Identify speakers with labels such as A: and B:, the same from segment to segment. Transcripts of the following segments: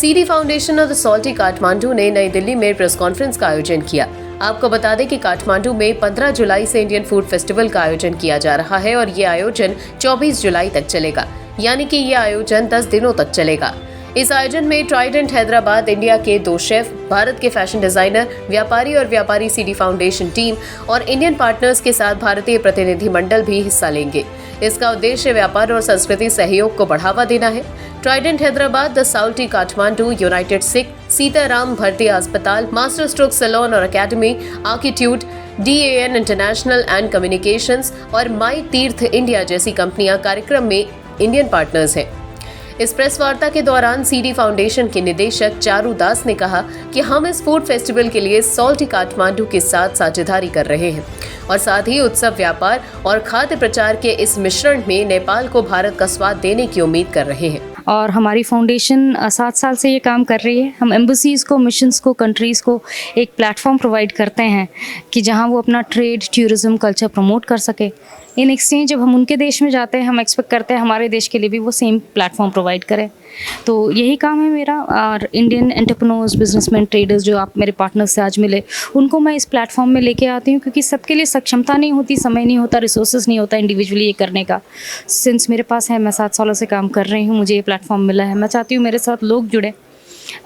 A: CD foundation और the salty Kathmandu ने नई दिल्ली में प्रेस कॉन्फ्रेंस का आयोजन किया। आपको बता दें कि काठमांडू में 15 जुलाई से इंडियन फूड फेस्टिवल का आयोजन किया जा रहा है और ये आयोजन 24 जुलाई तक चलेगा, यानी कि ये आयोजन 10 दिनों तक चलेगा। इस आयोजन में ट्राइडेंट हैदराबाद इंडिया के 2 शेफ, भारत के फैशन डिजाइनर, व्यापारी और व्यापारी सीडी फाउंडेशन टीम और इंडियन पार्टनर्स के साथ भारतीय प्रतिनिधिमंडल भी हिस्सा लेंगे। इसका उद्देश्य व्यापार और संस्कृति सहयोग को बढ़ावा देना है। Trident Hyderabad, the salty Kathmandu, united Sikh, Sitaram Bharti अस्पताल, मास्टर स्ट्रोक सैलून और एकेडमी, आर्किट्यूड, DAN इंटरनेशनल एंड कम्युनिकेशंस और माई तीर्थ इंडिया जैसी कंपनियां कार्यक्रम में इंडियन पार्टनर्स हैं। इस प्रेस वार्ता के दौरान सीडी फाउंडेशन के निदेशक चारू दास ने कहा कि हम इस फूड फेस्टिवल के लिए सॉल्टी काठमांडू के साथ साझेदारी कर रहे हैं और साथ ही उत्सव, व्यापार और खाद्य प्रचार के इस मिश्रण में नेपाल को भारत का स्वाद देने की उम्मीद कर रहे हैं।
B: और हमारी फाउंडेशन 7 साल से ये काम कर रही है। हम एम्बेसीज़ को, मिशंस को, कंट्रीज़ को एक प्लेटफॉर्म प्रोवाइड करते हैं कि जहाँ वो अपना ट्रेड, टूरिज़्म, कल्चर प्रमोट कर सके। इन एक्सचेंज जब हम उनके देश में जाते हैं, हम एक्सपेक्ट करते हैं हमारे देश के लिए भी वो सेम प्लेटफॉर्म प्रोवाइड करें। तो यही काम है मेरा। और इंडियन एंटरप्रेन्योर्स, बिजनेसमैन, ट्रेडर्स जो आप मेरे पार्टनर्स से आज मिले, उनको मैं इस प्लेटफॉर्म में लेके आती हूँ, क्योंकि सबके लिए सक्षमता नहीं होती, समय नहीं होता, रिसोर्सेज नहीं होता इंडिविजुअली ये करने का। सिंस मेरे पास है, मैं 7 सालों से काम कर रही हूँ, मुझे ये प्लेटफॉर्म मिला है। मैं चाहती हूँ मेरे साथ लोग जुड़े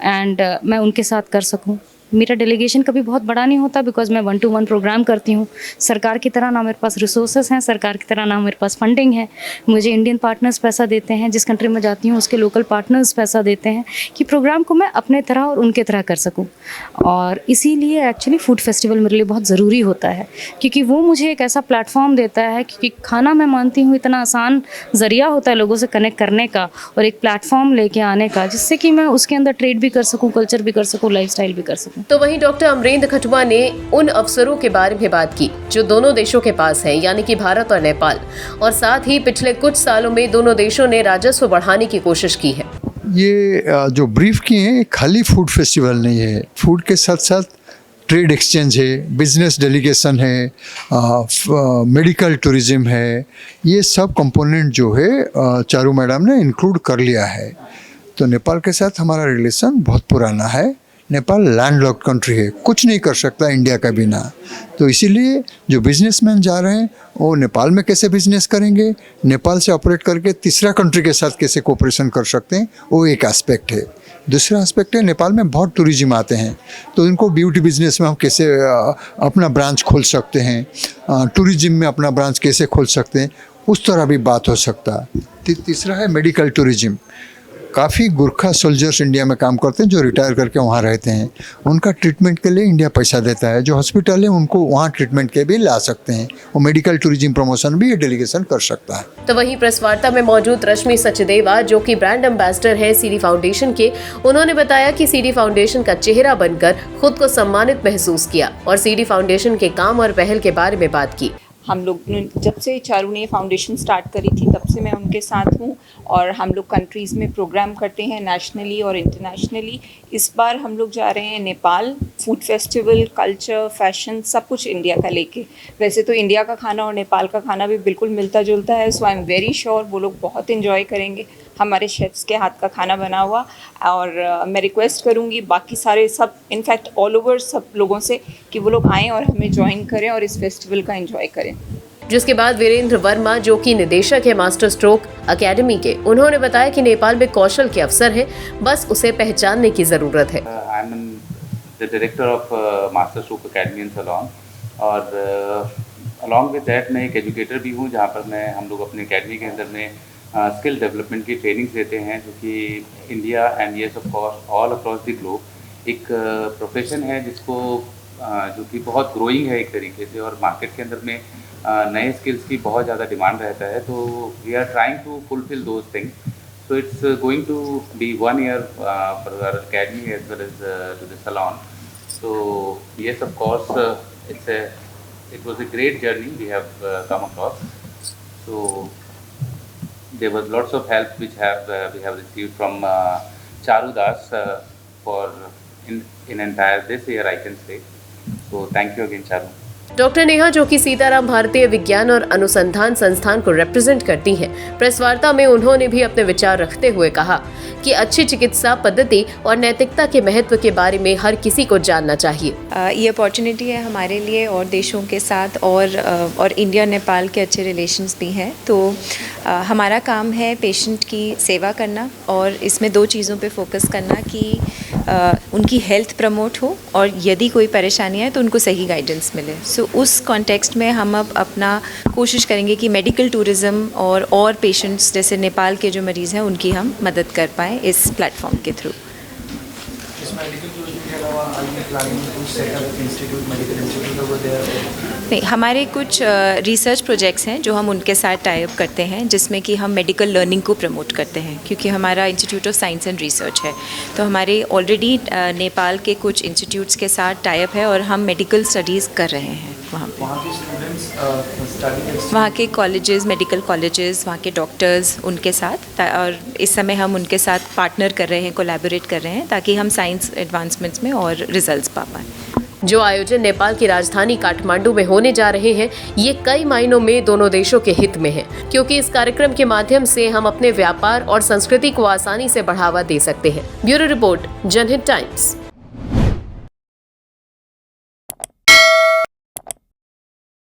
B: एंड मैं उनके साथ कर सकूँ। मेरा डेलीगेशन कभी बहुत बड़ा नहीं होता, बिकॉज मैं 1-to-1 प्रोग्राम करती हूँ। सरकार की तरह ना मेरे पास रिसोर्सेज हैं, सरकार की तरह ना मेरे पास फंडिंग है। मुझे इंडियन पार्टनर्स पैसा देते हैं, जिस कंट्री में जाती हूँ उसके लोकल पार्टनर्स पैसा देते हैं कि प्रोग्राम को मैं अपने तरह और उनके तरह कर सकूँ। और इसीलिए एक्चुअली फूड फेस्टिवल मेरे लिए बहुत ज़रूरी होता है, क्योंकि वो मुझे एक ऐसा प्लेटफॉर्म देता है। क्योंकि खाना, मैं मानती हूँ, इतना आसान ज़रिया होता है लोगों से कनेक्ट करने का और एक प्लेटफॉर्म लेके आने का, जिससे कि मैं उसके अंदर ट्रेड भी कर सकूँ, कल्चर भी कर सकूँ, लाइफस्टाइल भी कर सकूँ।
A: तो वहीं डॉक्टर अमरेंद्र खटुआ ने उन अवसरों के बारे में बात की जो दोनों देशों के पास है, यानी कि भारत और नेपाल, और साथ ही पिछले कुछ सालों में दोनों देशों ने राजस्व बढ़ाने की कोशिश की है।
C: ये जो ब्रीफ किए हैं, खाली फूड फेस्टिवल नहीं है। फूड के साथ साथ ट्रेड एक्सचेंज है, बिजनेस डेलीगेशन है, मेडिकल टूरिज्म है। ये सब कंपोनेंट जो है चारू मैडम ने इंक्लूड कर लिया है। तो नेपाल के साथ हमारा रिलेशन बहुत पुराना है। नेपाल लैंडलॉक्ड कंट्री है, कुछ नहीं कर सकता इंडिया का बिना। तो इसीलिए जो बिजनेसमैन जा रहे हैं वो नेपाल में कैसे बिजनेस करेंगे, नेपाल से ऑपरेट करके तीसरा कंट्री के साथ कैसे कोऑपरेशन कर सकते हैं, वो एक एस्पेक्ट है। दूसरा एस्पेक्ट है, नेपाल में बहुत टूरिज्म आते हैं, तो इनको ब्यूटी बिजनेस में हम कैसे अपना ब्रांच खोल सकते हैं, टूरिज्म में अपना ब्रांच कैसे खोल सकते हैं, उस तरह भी बात हो सकता है। तीसरा है मेडिकल टूरिज्म। काफ़ी गुरखा सोल्जर्स इंडिया में काम करते हैं जो रिटायर करके वहाँ रहते हैं। उनका ट्रीटमेंट के लिए इंडिया पैसा देता है। जो हॉस्पिटल है उनको वहाँ ट्रीटमेंट के भी ला सकते हैं। वो मेडिकल टूरिज्म प्रमोशन भी ये डेलीगेशन कर सकता है।
A: तो वहीं प्रेस वार्ता में मौजूद रश्मि सचदेवा, जो कि ब्रांड एम्बेसडर है सीडी फाउंडेशन के, उन्होंने बताया कि सीडी फाउंडेशन का चेहरा बनकर खुद को सम्मानित महसूस किया और सीडी फाउंडेशन के काम और पहल के बारे में बात की।
D: हम लोग जब से चारू ने फाउंडेशन स्टार्ट करी थी तब से मैं उनके साथ हूँ और हम लोग कंट्रीज़ में प्रोग्राम करते हैं, नेशनली और इंटरनेशनली। इस बार हम लोग जा रहे हैं Nepal, food festival, culture, fashion, सब कुछ इंडिया का लेके। वैसे तो इंडिया का खाना और नेपाल का खाना भी बिल्कुल मिलता जुलता है, सो आई एम वेरी श्योर वो लोग बहुत इन्जॉय करेंगे हमारे शेफ्स के हाथ का खाना बना हुआ। और मैं रिक्वेस्ट करूँगी बाकी सारे सब, इनफैक्ट ऑल ओवर सब लोगों से, कि वो लोग आएँ और हमें ज्वाइन करें और इस फेस्टिवल का एंजॉय करें।
A: जिसके बाद वीरेंद्र वर्मा, जो कि निदेशक है मास्टर स्ट्रोक एकेडमी के, उन्होंने बताया कि नेपाल में कौशल के अवसर है, बस उसे पहचानने की जरूरत है।
E: I am the director of Master Stroke Academy in salon और अलॉन्ग विद दैट मैं एक एजुकेटर भी हूँ, जहाँ पर हम लोग अपने एकेडमी के अंदर में स्किल डेवलपमेंट की ट्रेनिंग्स देते हैं, जो कि India and yes of course all across the globe एक प्रोफेशन है जिसको जो कि बहुत ग्रोइंग है एक तरीके से, और मार्केट के अंदर में नए स्किल्स की बहुत ज़्यादा डिमांड रहता है। तो we are trying to fulfil those things. So it's going to be 1 year for our academy as well as to the salon. So yes of course it was a great journey we have come across. So there was lots of help which we have received from Charu Das for in entire this year, I can say. So thank you again, Charu.
A: Doctor Neha, जो कि सीताराम भारतीय विज्ञान और अनुसंधान संस्थान को represent करती हैं, प्रेस वार्ता में उन्होंने भी अपने विचार रखते हुए कहा कि अच्छी चिकित्सा पद्धति और नैतिकता के महत्व के बारे में हर किसी को जानना चाहिए।
F: ये अपॉर्चुनिटी है हमारे लिए और देशों के साथ और इंडिया नेपाल के अच्छे रिलेशंस भी हैं। तो हमारा काम है पेशेंट की सेवा करना और इसमें दो चीज़ों पे फोकस करना कि उनकी हेल्थ प्रमोट हो और यदि कोई परेशानी है तो उनको सही गाइडेंस मिले। सो उस कॉन्टेक्स्ट में हम अब अपना कोशिश करेंगे कि मेडिकल टूरिज़्म और पेशेंट्स जैसे नेपाल के जो मरीज़ हैं उनकी हम मदद कर पाएँ इस प्लेटफॉर्म के थ्रू। नहीं, हमारे कुछ रिसर्च प्रोजेक्ट्स हैं जो हम उनके साथ टाई अप करते हैं, जिसमें कि हम मेडिकल लर्निंग को प्रमोट करते हैं, क्योंकि हमारा institute of science and research है। तो हमारे ऑलरेडी नेपाल के कुछ इंस्टीट्यूट्स के साथ टाई अप है और हम मेडिकल स्टडीज़ कर रहे हैं वहाँ पे। वहाँ के कॉलेजेस, मेडिकल कॉलेजेस, वहाँ के डॉक्टर्स उनके साथ, और इस समय हम उनके साथ पार्टनर कर रहे हैं, कोलैबोरेट कर रहे हैं ताकि हम साइंस एडवांसमेंट्स में और रिजल्ट्स पा पाएँ।
A: जो आयोजन नेपाल की राजधानी काठमांडू में होने जा रहे हैं, ये कई मायनों में दोनों देशों के हित में है, क्योंकि इस कार्यक्रम के माध्यम से हम अपने व्यापार और संस्कृति को आसानी से बढ़ावा दे सकते हैं। ब्यूरो रिपोर्ट, जनहित टाइम्स।